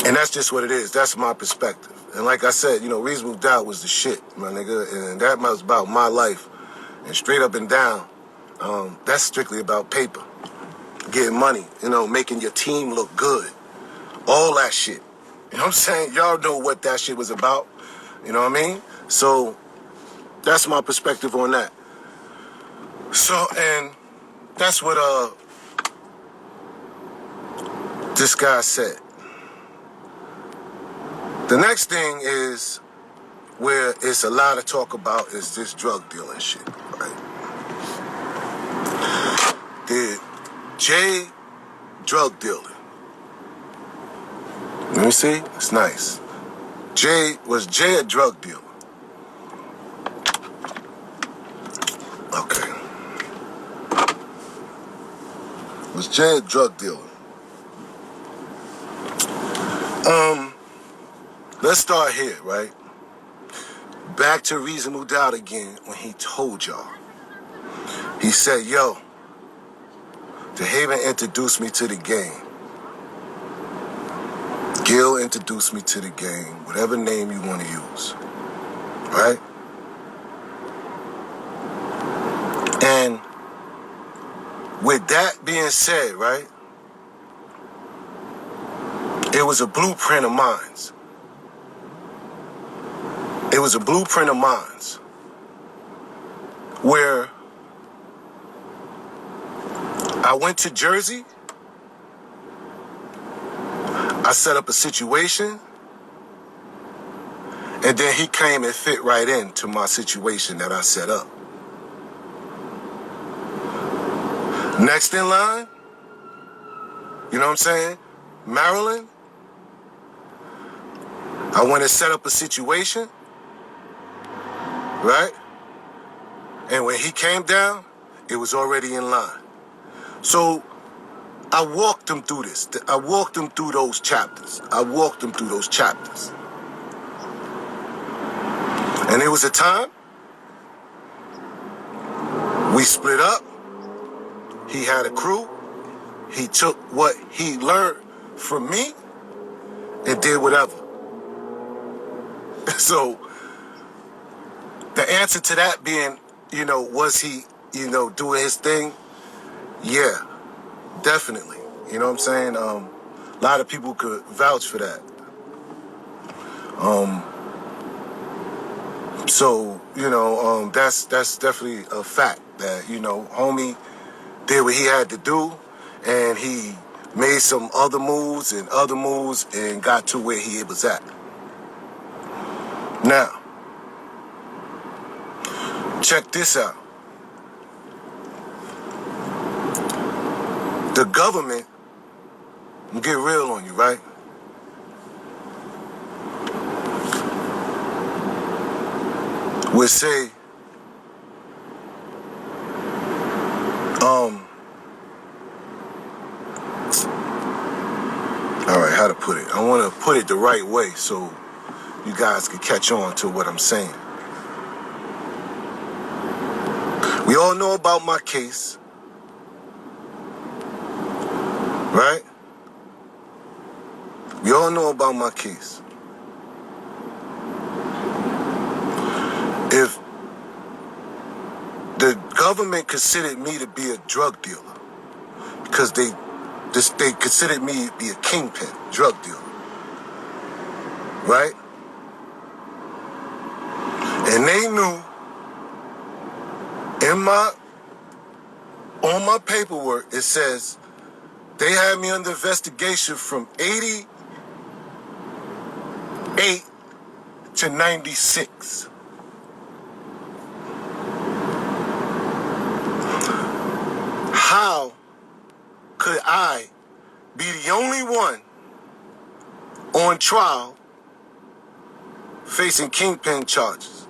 And that's just what it is. That's my perspective. And like I said, you know, Reasonable Doubt was the shit, my nigga. And that was about my life. And straight up and down, that's strictly about paper. Getting money, you know, making your team look good. All that shit. You know what I'm saying? Y'all know what that shit was about. You know what I mean? So that's my perspective on that. So, and that's what this guy said. The next thing is where it's a lot of talk about is this drug dealing shit, right? Did Jay drug dealer? Let me see. It's nice. Was Jay a drug dealer? Okay. Was Jay a drug dealer? Let's start here, right? Back to Reasonable Doubt again when he told y'all. He said, yo, Dehaven introduced me to the game. Gil introduced me to the game, whatever name you want to use, right? And with that being said, right, it was a blueprint of mine. It was a blueprint of mine where I went to Jersey. I set up a situation, and then he came and fit right into my situation that I set up. Next in line, you know what I'm saying? Maryland. I went and set up a situation, right? And when he came down, it was already in line. So I walked him through this. I walked him through those chapters. And there was a time we split up. He had a crew. He took what he learned from me and did whatever. So the answer to that being, you know, was he, you know, doing his thing? Yeah, definitely. You know what I'm saying? A lot of people could vouch for that. So, you know, that's definitely a fact that, you know, homie did what he had to do, and he made some other moves and got to where he was at. Now, check this out. The government, I'm gonna get real on you, right? Would say, all right, how to put it? I want to put it the right way so you guys can catch on to what I'm saying. We all know about my case, right? We all know about my case. If the government considered me to be a drug dealer, because they considered me to be a kingpin, drug dealer, right? And they knew on my paperwork, it says they had me under investigation from 88 to 96. How could I be the only one on trial facing kingpin charges?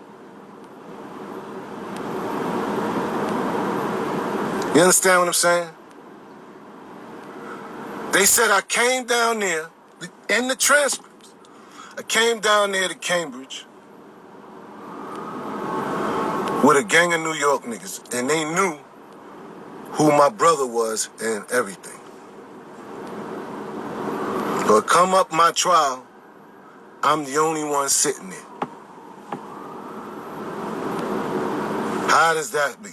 You understand what I'm saying? They said I came down there, in the transcripts, I came down there to Cambridge with a gang of New York niggas, and they knew who my brother was and everything. But come up my trial, I'm the only one sitting there. How does that be?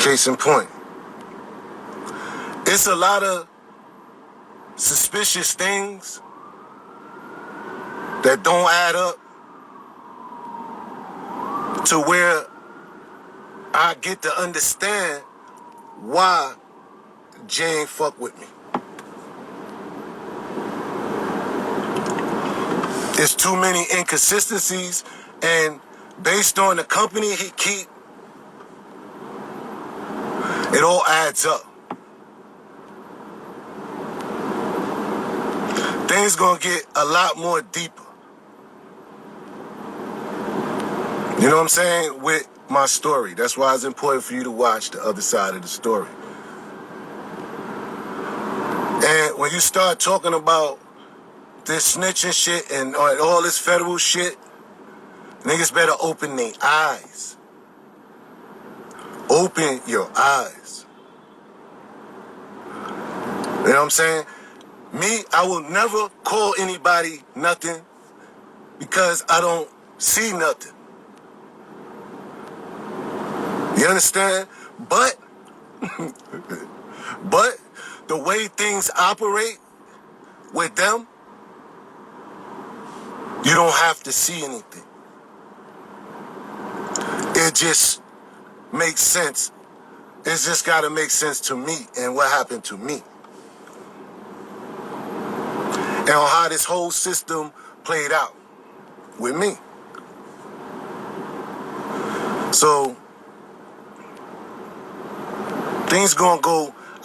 Case in point. It's a lot of suspicious things that don't add up to where I get to understand why Jay ain't fuck with me. There's too many inconsistencies, and based on the company he keep, it all adds up. Things gonna get a lot more deeper. You know what I'm saying? With my story. That's why it's important for you to watch the other side of the story. And when you start talking about this snitching shit and all this federal shit, niggas better open their eyes. Open your eyes. You know what I'm saying? Me, I will never call anybody nothing because I don't see nothing. You understand? But the way things operate with them, you don't have to see anything. It just makes sense. It's just got to make sense to me and what happened to me. And on how this whole system played out with me. So,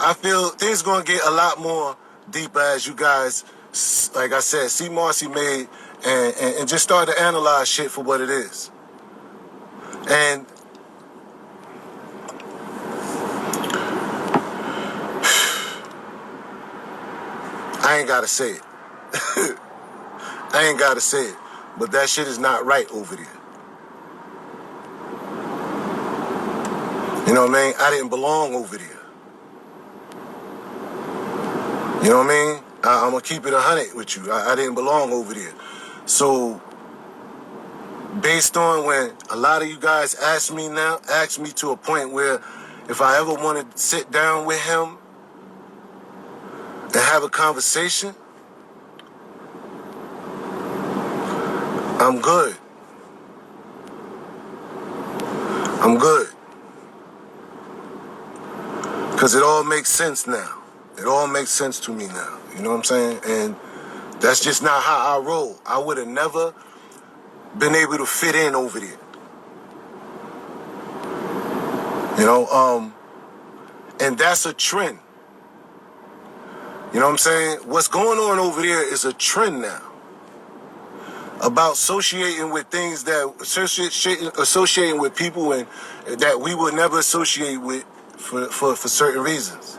I feel things gonna get a lot more deeper as you guys, like I said, see Marcy made and just start to analyze shit for what it is. And I ain't gotta say it. I ain't gotta say it. But that shit is not right over there. You know what I mean? I didn't belong over there. You know what I mean? I'm gonna keep it 100 with you. I didn't belong over there. So, based on when a lot of you guys ask me to a point where if I ever want to sit down with him and have a conversation, I'm good. I'm good. Because it all makes sense now. It all makes sense to me now. You know what I'm saying? And that's just not how I roll. I would have never been able to fit in over there. You know, and that's a trend. You know what I'm saying? What's going on over there is a trend now. About associating with things associating with people and that we would never associate with for certain reasons.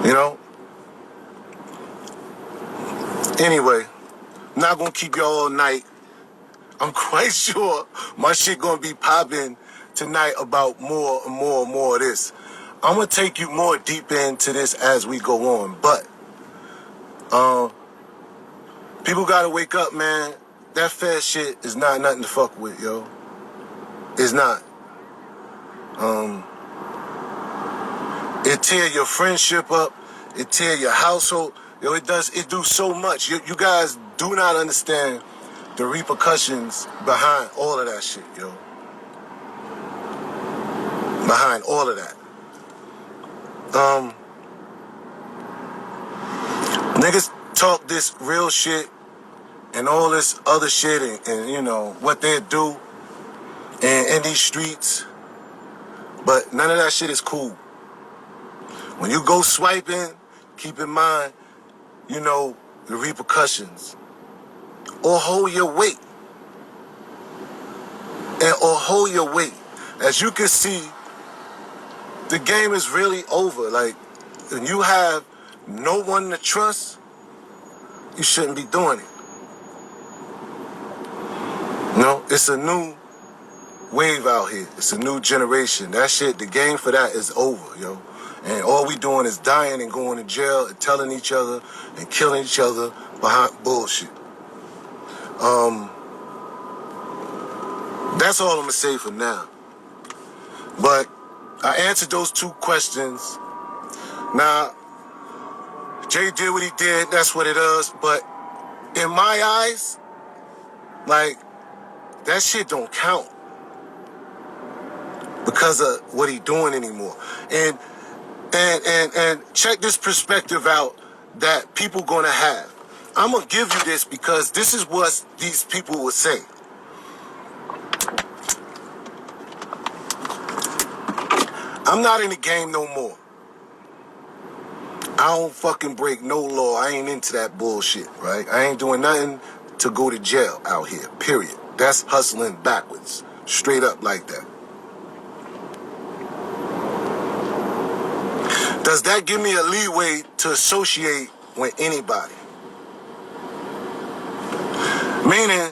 You know? Anyway, I'm not gonna keep y'all all night. I'm quite sure my shit gonna be popping tonight about more and more of this. I'm gonna take you more deep into this as we go on, but people gotta wake up, man. That Fed shit is not nothing to fuck with, yo. It's not. It tear your friendship up. It tear your household. Yo, it do so much. You guys do not understand the repercussions behind all of that shit, yo. Behind all of that. Niggas talk this real shit and all this other shit and you know, what they do in these streets. But none of that shit is cool. When you go swiping, keep in mind, you know, the repercussions. Or hold your weight. Or hold your weight. As you can see, the game is really over. Like, when you have no one to trust, you shouldn't be doing it. You know, it's a new wave out here. It's a new generation. That shit, the game for that is over, yo. And all we doing is dying and going to jail and telling each other and killing each other behind bullshit. That's all I'm gonna say for now. But I answered those 2 questions. Now, Jay did what he did, that's what it is. But in my eyes, like, that shit don't count because of what he doing anymore. And check this perspective out that people gonna have. I'm gonna give you this because this is what these people would say. I'm not in the game no more. I don't fucking break no law. I ain't into that bullshit, right? I ain't doing nothing to go to jail out here, period. That's hustling backwards. Straight up like that. Does that give me a leeway to associate with anybody? Meaning,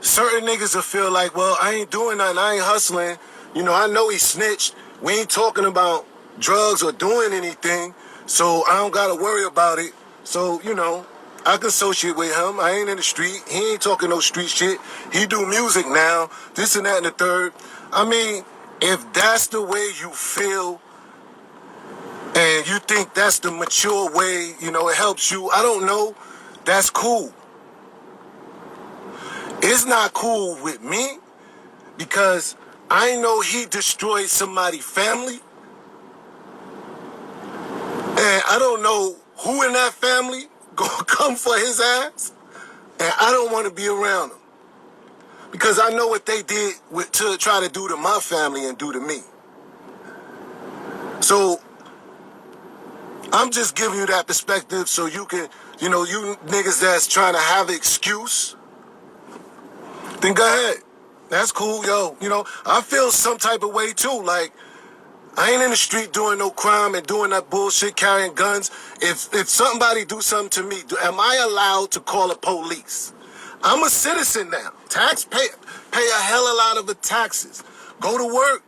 certain niggas will feel like, well, I ain't doing nothing, I ain't hustling. You know, I know he snitched. We ain't talking about drugs or doing anything, so I don't gotta worry about it. So, you know, I can associate with him. I ain't in the street. He ain't talking no street shit. He do music now, this and that and the third. I mean, if that's the way you feel and you think that's the mature way, you know, it helps you, I don't know, that's cool. It's not cool with me because I know he destroyed somebody's family. And I don't know who in that family gonna come for his ass. And I don't want to be around them. Because I know what they did to try to do to my family and do to me. So, I'm just giving you that perspective so you can, you know, you niggas that's trying to have an excuse, then go ahead. That's cool, yo. You know, I feel some type of way too. Like, I ain't in the street doing no crime and doing that bullshit, carrying guns. If somebody do something to me, am I allowed to call the police? I'm a citizen now. Taxpayer, pay a hell of a lot of the taxes. Go to work,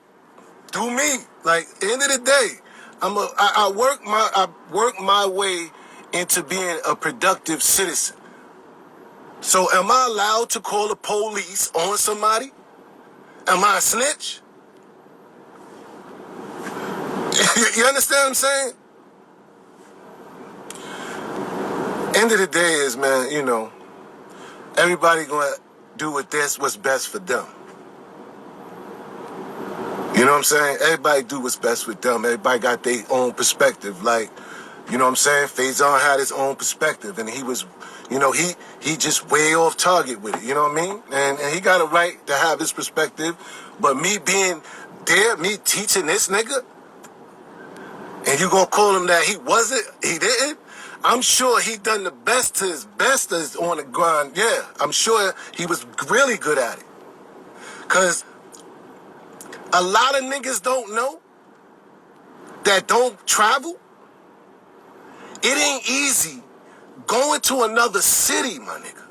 do me. Like, at the end of the day, I work my way into being a productive citizen. So am I allowed to call the police on somebody? Am I a snitch? You understand what I'm saying? End of the day is, man, you know, everybody gonna do what's best for them. You know what I'm saying? Everybody do what's best with them. Everybody got their own perspective. Like, you know what I'm saying? Faison had his own perspective, and he was, you know, he just way off target with it. You know what I mean? And he got a right to have his perspective. But me being there, me teaching this nigga, and you gonna call him that he didn't? I'm sure he done the best to his best as on the grind. Yeah, I'm sure he was really good at it. Cause a lot of niggas don't know that don't travel. It ain't easy going to another city, my nigga.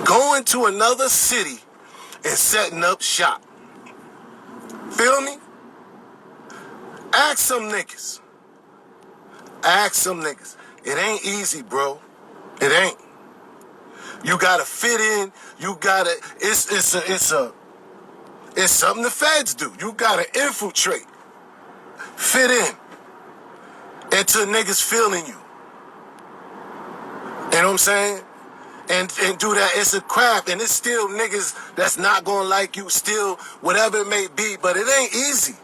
Going to another city and setting up shop. Feel me? Ask some niggas. Ask some niggas. It ain't easy, bro. It ain't. You gotta fit in. You gotta. It's something the feds do. You gotta infiltrate. Fit in. Until niggas feeling you. You know what I'm saying? And do that. It's a craft, and it's still niggas that's not gonna like you. Still, whatever it may be, but it ain't easy.